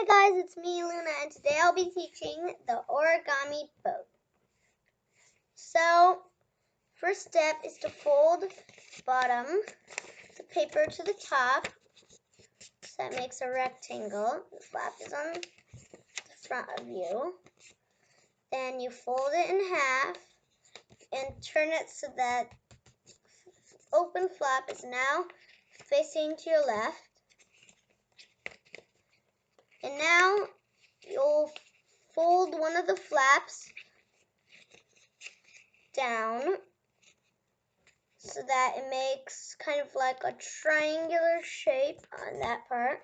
Hi guys, it's me, Luna, and today I'll be teaching the origami boat. So, first step is to fold bottom, the paper to the top, so that makes a rectangle. The flap is on the front of you. Then you fold it in half and turn it so that open flap is now facing to your left. And now you'll fold one of the flaps down so that it makes kind of like a triangular shape on that part.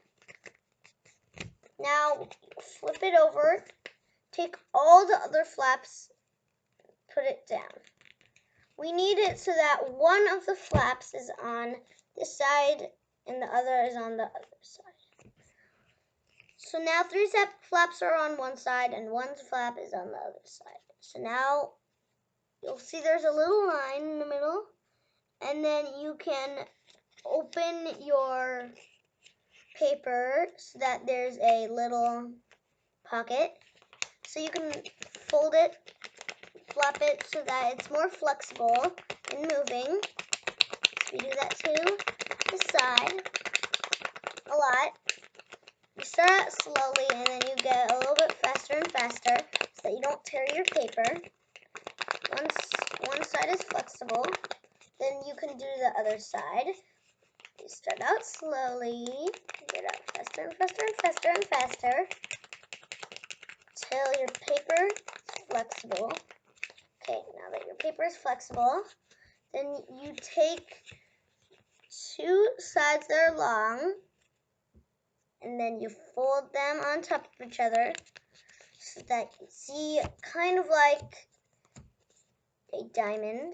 Now flip it over, take all the other flaps, put it down. We need it so that one of the flaps is on this side and the other is on the other side. So now three flaps are on one side and one flap is on the other side. So now you'll see there's a little line in the middle, and then you can open your paper so that there's a little pocket. So you can fold it, flap it so that it's more flexible and moving. So you do that to the side a lot. You start out slowly and then you get a little bit faster and faster so that you don't tear your paper. Once one side is flexible, then you can do the other side. You start out slowly, get out faster and faster and faster and faster till your paper is flexible. Okay, now that your paper is flexible, then you take two sides that are long and then you fold them on top of each other so that you see kind of like a diamond.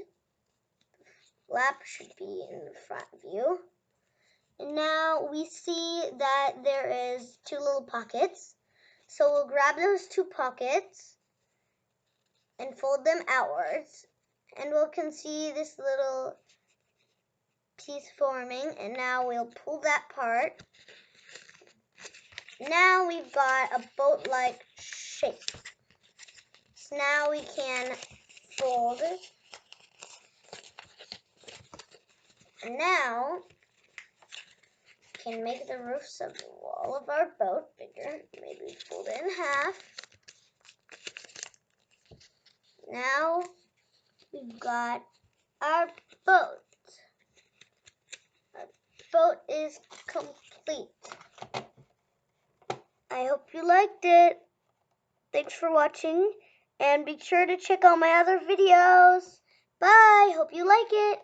The flap should be in the front view. And now we see that there is two little pockets. So we'll grab those two pockets and fold them outwards. And we can see this little piece forming. And now we'll pull that part. Now we've got a boat-like shape. So now we can fold. And now can make the roofs of the wall of our boat bigger. Maybe fold it in half. Now we've got our boat. Our boat is complete. I hope you liked it. Thanks for watching, and be sure to check out my other videos. Bye. Hope you like it.